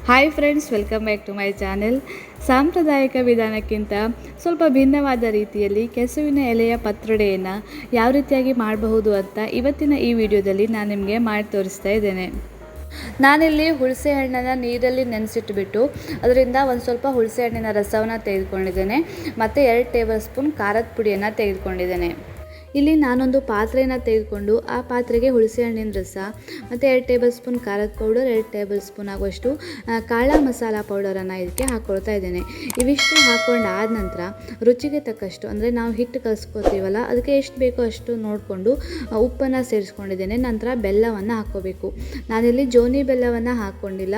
Hi friends, welcome back to my channel. ಸಾಂಪ್ರದಾಯಿಕ ವಿಧಾನಕ್ಕಿಂತ ಸ್ವಲ್ಪ ಭಿನ್ನವಾದ ರೀತಿಯಲ್ಲಿ ಕೆಸುವಿನ ಎಲೆಯ ಪತ್ರೊಡೆಯನ್ನು ಯಾವ ರೀತಿಯಾಗಿ ಮಾಡಬಹುದು ಅಂತ ಇವತ್ತಿನ ಈ ವಿಡಿಯೋದಲ್ಲಿ ನಾನು ನಿಮಗೆ ಮಾಡಿ ತೋರಿಸ್ತಾ ಇದ್ದೇನೆ. ನಾನಿಲ್ಲಿ ಹುಣಸೆ ಹಣ್ಣನ್ನು ನೀರಲ್ಲಿ ನೆನೆಸಿಟ್ಬಿಟ್ಟು ಅದರಿಂದ ಒಂದು ಸ್ವಲ್ಪ ಹುಣಸೆ ಹಣ್ಣಿನ ರಸವನ್ನು ತೆಗೆದುಕೊಂಡಿದ್ದೇನೆ ಮತ್ತು 2 ಟೇಬಲ್ ಸ್ಪೂನ್ ಖಾರದ ಪುಡಿಯನ್ನು ತೆಗೆದುಕೊಂಡಿದ್ದೇನೆ. ಇಲ್ಲಿ ನಾನೊಂದು ಪಾತ್ರೆಯನ್ನು ತೆಗೆದುಕೊಂಡು ಆ ಪಾತ್ರೆಗೆ ಹುಣಸೆ ಹಣ್ಣಿನ ರಸ ಮತ್ತು 2 ಟೇಬಲ್ ಸ್ಪೂನ್ ಖಾರದ ಪೌಡರ್, 2 ಟೇಬಲ್ ಸ್ಪೂನ್ ಆಗುವಷ್ಟು ಕಾಳ ಮಸಾಲ ಪೌಡರನ್ನು ಇದಕ್ಕೆ ಹಾಕ್ಕೊಳ್ತಾ ಇದ್ದೇನೆ. ಇವಿಷ್ಟು ಹಾಕ್ಕೊಂಡು ಆದ ನಂತರ ರುಚಿಗೆ ತಕ್ಕಷ್ಟು, ಅಂದರೆ ನಾವು ಹಿಟ್ಟು ಕಲಿಸ್ಕೊತೀವಲ್ಲ ಅದಕ್ಕೆ ಎಷ್ಟು ಬೇಕೋ ಅಷ್ಟು ನೋಡಿಕೊಂಡು ಉಪ್ಪನ್ನು ಸೇರಿಸ್ಕೊಂಡಿದ್ದೇನೆ. ನಂತರ ಬೆಲ್ಲವನ್ನು ಹಾಕ್ಕೋಬೇಕು. ನಾನಿಲ್ಲಿ ಜೋನಿ ಬೆಲ್ಲವನ್ನು ಹಾಕ್ಕೊಂಡಿಲ್ಲ.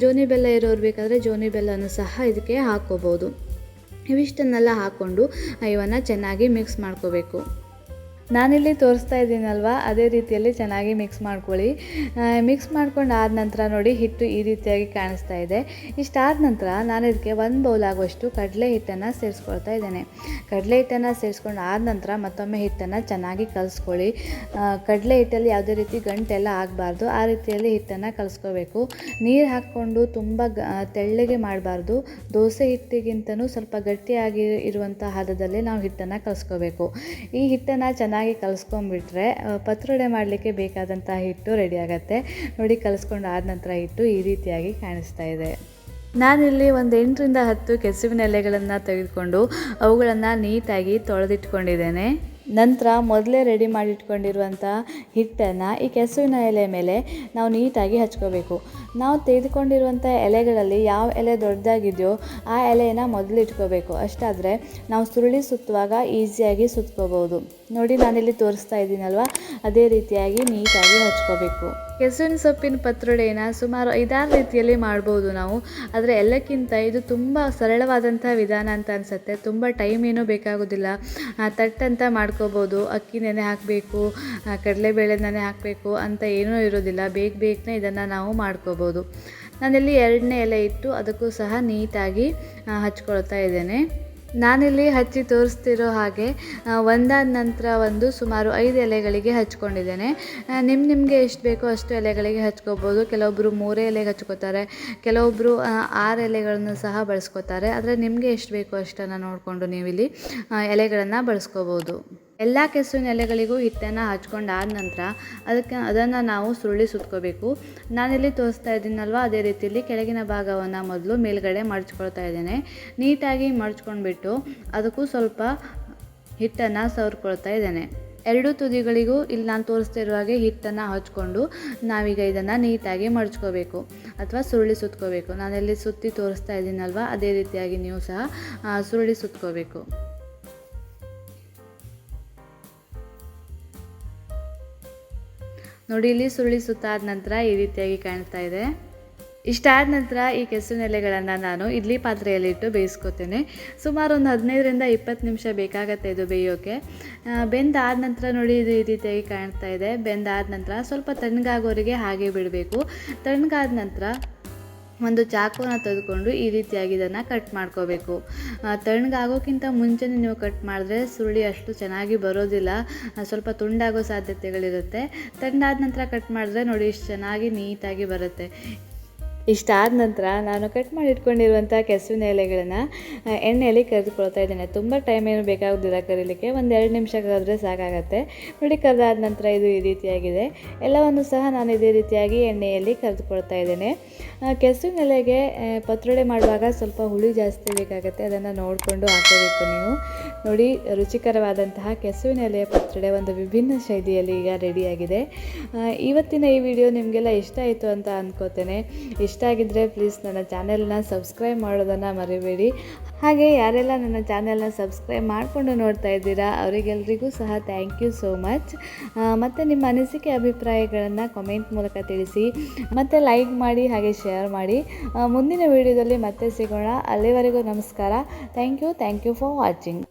ಜೋನಿ ಬೆಲ್ಲ ಇರೋರು ಬೇಕಾದರೆ ಜೋನಿ ಬೆಲ್ಲವನ್ನು ಸಹ ಇದಕ್ಕೆ ಹಾಕ್ಕೋಬೋದು. ಇವಿಷ್ಟನ್ನೆಲ್ಲ ಹಾಕ್ಕೊಂಡು ಇವನ್ನು ಚೆನ್ನಾಗಿ ಮಿಕ್ಸ್ ಮಾಡ್ಕೋಬೇಕು. ನಾನಿಲ್ಲಿ ತೋರಿಸ್ತಾ ಇದ್ದೀನಲ್ವ, ಅದೇ ರೀತಿಯಲ್ಲಿ ಚೆನ್ನಾಗಿ ಮಿಕ್ಸ್ ಮಾಡ್ಕೊಳ್ಳಿ. ಮಿಕ್ಸ್ ಮಾಡ್ಕೊಂಡು ಆದ ನಂತರ ನೋಡಿ ಹಿಟ್ಟು ಈ ರೀತಿಯಾಗಿ ಕಾಣಿಸ್ತಾ ಇದೆ. ಇಷ್ಟಾದ ನಂತರ ನಾನು ಇದಕ್ಕೆ 1 ಬೌಲ್ ಆಗುವಷ್ಟು ಕಡಲೆ ಹಿಟ್ಟನ್ನು ಸೇರಿಸ್ಕೊಳ್ತಾ ಇದ್ದೇನೆ. ಕಡಲೆ ಹಿಟ್ಟನ್ನು ಸೇರಿಸ್ಕೊಂಡು ಆದ ನಂತರ ಮತ್ತೊಮ್ಮೆ ಹಿಟ್ಟನ್ನು ಚೆನ್ನಾಗಿ ಕಲಿಸ್ಕೊಳ್ಳಿ. ಕಡಲೆ ಹಿಟ್ಟಲ್ಲಿ ಯಾವುದೇ ರೀತಿ ಗಂಟೆಲ್ಲ ಆಗಬಾರ್ದು, ಆ ರೀತಿಯಲ್ಲಿ ಹಿಟ್ಟನ್ನು ಕಲಿಸ್ಕೋಬೇಕು. ನೀರು ಹಾಕ್ಕೊಂಡು ತುಂಬ ತೆಳ್ಳಗೆ ಮಾಡಬಾರ್ದು. ದೋಸೆ ಹಿಟ್ಟಿಗಿಂತನೂ ಸ್ವಲ್ಪ ಗಟ್ಟಿಯಾಗಿ ಇರುವಂಥ ಹದದಲ್ಲಿ ನಾವು ಹಿಟ್ಟನ್ನು ಕಲಿಸ್ಕೋಬೇಕು. ಈ ಹಿಟ್ಟನ್ನು ಚೆನ್ನಾಗಿ ಕಲಿಸ್ಕೊಂಡ್ಬಿಟ್ರೆ ಪತ್ರೊಡೆ ಮಾಡಲಿಕ್ಕೆ ಬೇಕಾದಂಥ ಹಿಟ್ಟು ರೆಡಿ ಆಗುತ್ತೆ. ನೋಡಿ, ಕಲಿಸ್ಕೊಂಡು ಆದ ನಂತರ ಹಿಟ್ಟು ಈ ರೀತಿಯಾಗಿ ಕಾಣಿಸ್ತಾ ಇದೆ. ನಾನಿಲ್ಲಿ ಒಂದು 8 ರಿಂದ 10 ಕೆಸುವಿನ ಎಲೆಗಳನ್ನು ತೆಗೆದುಕೊಂಡು ಅವುಗಳನ್ನು ನೀಟಾಗಿ ತೊಳೆದಿಟ್ಕೊಂಡಿದ್ದೇನೆ. ನಂತರ ಮೊದಲೇ ರೆಡಿ ಮಾಡಿಟ್ಕೊಂಡಿರುವಂಥ ಹಿಟ್ಟನ್ನು ಈ ಕೆಸುವಿನ ಎಲೆ ಮೇಲೆ ನಾವು ನೀಟಾಗಿ ಹಚ್ಕೋಬೇಕು. ನಾವು ತೆಗೆದುಕೊಂಡಿರುವಂಥ ಎಲೆಗಳಲ್ಲಿ ಯಾವ ಎಲೆ ದೊಡ್ಡದಾಗಿದೆಯೋ ಆ ಎಲೆಯನ್ನು ಮೊದಲು ಇಟ್ಕೋಬೇಕು. ಅಷ್ಟಾದರೆ ನಾವು ಸುರುಳಿ ಸುತ್ತುವಾಗ ಈಸಿಯಾಗಿ ಸುತ್ಕೋಬೋದು. ನೋಡಿ, ನಾನಿಲ್ಲಿ ತೋರಿಸ್ತಾ ಇದ್ದೀನಲ್ವ, ಅದೇ ರೀತಿಯಾಗಿ ನೀಟಾಗಿ ಹಚ್ಕೋಬೇಕು. ಕೆಸುವಿನ ಸೊಪ್ಪಿನ ಪತ್ರೊಡೆಯನ್ನು ಸುಮಾರು 5-6 ರೀತಿಯಲ್ಲಿ ಮಾಡ್ಬೋದು ನಾವು. ಆದರೆ ಎಲ್ಲಕ್ಕಿಂತ ಇದು ತುಂಬ ಸರಳವಾದಂಥ ವಿಧಾನ ಅಂತ ಅನಿಸುತ್ತೆ. ತುಂಬ ಟೈಮ್ ಏನೂ ಬೇಕಾಗೋದಿಲ್ಲ. ತಟ್ಟಂತ ಮಾಡ್ಕೋಬೋದು. ಅಕ್ಕಿ ನೆನೆ ಹಾಕಬೇಕು, ಕಡಲೆಬೇಳೆ ನೆನೆ ಹಾಕಬೇಕು ಅಂತ ಏನೂ ಇರೋದಿಲ್ಲ. ಬೇಗನೆ ಇದನ್ನು ನಾವು ಮಾಡ್ಕೋಬೋದು. ನಾನಿಲ್ಲಿ 2ನೇ ಎಲೆ ಇಟ್ಟು ಅದಕ್ಕೂ ಸಹ ನೀಟಾಗಿ ಹಚ್ಕೊಳ್ತಾ ಇದ್ದೇನೆ. ನಾನಿಲ್ಲಿ ಹಚ್ಚಿ ತೋರಿಸ್ತಿರೋ ಹಾಗೆ ಒಂದಾದ ನಂತರ ಒಂದು ಸುಮಾರು 5 ಎಲೆಗಳಿಗೆ ಹಚ್ಕೊಂಡಿದ್ದೇನೆ. ನಿಮಗೆ ಎಷ್ಟು ಬೇಕೋ ಅಷ್ಟು ಎಲೆಗಳಿಗೆ ಹಚ್ಕೋಬೋದು. ಕೆಲವೊಬ್ಬರು 3 ಎಲೆಗೆ ಹಚ್ಕೋತಾರೆ, ಕೆಲವೊಬ್ಬರು 6 ಎಲೆಗಳನ್ನು ಸಹ ಬಳಸ್ಕೋತಾರೆ. ಆದರೆ ನಿಮಗೆ ಎಷ್ಟು ಬೇಕೋ ಅಷ್ಟನ್ನು ನೋಡಿಕೊಂಡು ನೀವಿಲ್ಲಿ ಎಲೆಗಳನ್ನು ಬಳಸ್ಕೋಬೋದು. ಎಲ್ಲ ಕೆಸುವಿನ ಎಲೆಗಳಿಗೂ ಹಿಟ್ಟನ್ನು ಹಚ್ಕೊಂಡು ಆದ ನಂತರ ಅದನ್ನು ನಾವು ಸುರುಳಿ ಸುತ್ಕೋಬೇಕು. ನಾನಿಲ್ಲಿ ತೋರಿಸ್ತಾ ಇದ್ದೀನಲ್ವ, ಅದೇ ರೀತಿಯಲ್ಲಿ ಕೆಳಗಿನ ಭಾಗವನ್ನು ಮೊದಲು ಮೇಲ್ಗಡೆ ಮಡಚ್ಕೊಳ್ತಾ ಇದ್ದೇನೆ. ನೀಟಾಗಿ ಮಡಚ್ಕೊಂಡ್ಬಿಟ್ಟು ಅದಕ್ಕೂ ಸ್ವಲ್ಪ ಹಿಟ್ಟನ್ನು ಸವರ್ಕೊಳ್ತಾ ಇದ್ದೇನೆ. 2 ತುದಿಗಳಿಗೂ ಇಲ್ಲಿ ನಾನು ತೋರಿಸ್ತಾ ಇರುವ ಹಾಗೆ ಹಿಟ್ಟನ್ನು ಹಚ್ಕೊಂಡು ನಾವೀಗ ಇದನ್ನು ನೀಟಾಗಿ ಮಡಚ್ಕೋಬೇಕು ಅಥವಾ ಸುರುಳಿ ಸುತ್ಕೋಬೇಕು. ನಾನಿಲ್ಲಿ ಸುತ್ತಿ ತೋರಿಸ್ತಾ ಇದ್ದೀನಲ್ವ, ಅದೇ ರೀತಿಯಾಗಿ ನೀವು ಸಹ ಸುರುಳಿ ಸುತ್ಕೋಬೇಕು. ನೋಡಿ, ಇಲ್ಲಿ ಸುರುಳಿ ಸುತ್ತಾದ ನಂತರ ಈ ರೀತಿಯಾಗಿ ಕಾಣ್ತಾ ಇದೆ. ಇಷ್ಟಾದ ನಂತರ ಈ ಕೆಸುವಿನ ಎಲೆಗಳನ್ನು ನಾನು ಇಡ್ಲಿ ಪಾತ್ರೆಯಲ್ಲಿಟ್ಟು ಬೇಯಿಸ್ಕೊತೇನೆ. ಸುಮಾರು ಒಂದು 15 ರಿಂದ 20 ನಿಮಿಷ ಬೇಕಾಗತ್ತೆ ಇದು ಬೇಯೋಕ್ಕೆ. ಬೆಂದಾದ ನಂತರ ನೋಡಿ, ಇದು ಈ ರೀತಿಯಾಗಿ ಕಾಣ್ತಾ ಇದೆ. ಬೆಂದಾದ ನಂತರ ಸ್ವಲ್ಪ ತಣ್ಣಗಾಗೋರಿಗೆ ಹಾಗೆ ಬಿಡಬೇಕು. ತಣ್ಣಗಾದ ನಂತರ ಒಂದು ಚಾಕುನ ತೆಗೆದುಕೊಂಡು ಈ ರೀತಿಯಾಗಿ ಇದನ್ನು ಕಟ್ ಮಾಡ್ಕೋಬೇಕು. ತಣ್ಣಗಾಗೋಕ್ಕಿಂತ ಮುಂಚೆನೇ ನೀವು ಕಟ್ ಮಾಡಿದ್ರೆ ಸುರುಳಿ ಅಷ್ಟು ಚೆನ್ನಾಗಿ ಬರೋದಿಲ್ಲ, ಸ್ವಲ್ಪ ತುಂಡಾಗೋ ಸಾಧ್ಯತೆಗಳಿರುತ್ತೆ. ತಣ್ಣಾದ ನಂತರ ಕಟ್ ಮಾಡಿದ್ರೆ ನೋಡಿ ಇಷ್ಟು ಚೆನ್ನಾಗಿ ನೀಟಾಗಿ ಬರುತ್ತೆ. ಇಷ್ಟಾದ ನಂತರ ನಾನು ಕಟ್ ಮಾಡಿ ಇಟ್ಕೊಂಡಿರುವಂಥ ಕೆಸುವಿನ ಎಲೆಗಳನ್ನು ಎಣ್ಣೆಯಲ್ಲಿ ಕರೆದುಕೊಳ್ತಾ ಇದ್ದೇನೆ. ತುಂಬ ಟೈಮ್ ಏನು ಬೇಕಾಗೋದಿಲ್ಲ ಕರೀಲಿಕ್ಕೆ, ಒಂದು 2 ನಿಮಿಷ ಕರೆದ್ರೆ ಸಾಕಾಗತ್ತೆ. ನೋಡಿ, ಕರೆದಾದ ನಂತರ ಇದು ಈ ರೀತಿಯಾಗಿದೆ. ಎಲ್ಲವನ್ನು ಸಹ ನಾನು ಇದೇ ರೀತಿಯಾಗಿ ಎಣ್ಣೆಯಲ್ಲಿ ಕರೆದುಕೊಳ್ತಾ ಇದ್ದೇನೆ. ಕೆಸುವಿನ ಎಲೆಗೆ ಪತ್ರೊಡೆ ಮಾಡುವಾಗ ಸ್ವಲ್ಪ ಹುಳಿ ಜಾಸ್ತಿ ಬೇಕಾಗುತ್ತೆ, ಅದನ್ನು ನೋಡಿಕೊಂಡು ಹಾಕೋಬೇಕು ನೀವು. ನೋಡಿ, ರುಚಿಕರವಾದಂತಹ ಕೆಸುವಿನ ಎಲೆಯ ಪತ್ರೊಡೆ ಒಂದು ವಿಭಿನ್ನ ಶೈಲಿಯಲ್ಲಿ ಈಗ ರೆಡಿಯಾಗಿದೆ. ಇವತ್ತಿನ ಈ ವಿಡಿಯೋ ನಿಮಗೆಲ್ಲ ಇಷ್ಟ ಆಯಿತು ಅಂತ ಅಂದ್ಕೋತೇನೆ. ಇಷ್ಟ ಆಗಿದ್ದರೆ ಪ್ಲೀಸ್ ನನ್ನ ಚಾನೆಲ್ನ ಸಬ್ಸ್ಕ್ರೈಬ್ ಮಾಡೋದನ್ನು ಮರಿಬೇಡಿ. ಹಾಗೆ ಯಾರೆಲ್ಲ ನನ್ನ ಚಾನೆಲ್ನ ಸಬ್ಸ್ಕ್ರೈಬ್ ಮಾಡಿಕೊಂಡು ನೋಡ್ತಾ ಇದ್ದೀರಾ ಅವರಿಗೆಲ್ರಿಗೂ ಸಹ ಥ್ಯಾಂಕ್ ಯು ಸೋ ಮಚ್. ಮತ್ತು ನಿಮ್ಮ ಅನಿಸಿಕೆ ಅಭಿಪ್ರಾಯಗಳನ್ನು ಕಮೆಂಟ್ ಮೂಲಕ ತಿಳಿಸಿ, ಮತ್ತು ಲೈಕ್ ಮಾಡಿ ಹಾಗೆ ಶೇರ್ ಮಾಡಿ. ಮುಂದಿನ ವಿಡಿಯೋದಲ್ಲಿ ಮತ್ತೆ ಸಿಗೋಣ. ಅಲ್ಲಿವರೆಗೂ ನಮಸ್ಕಾರ. Thank you for watching.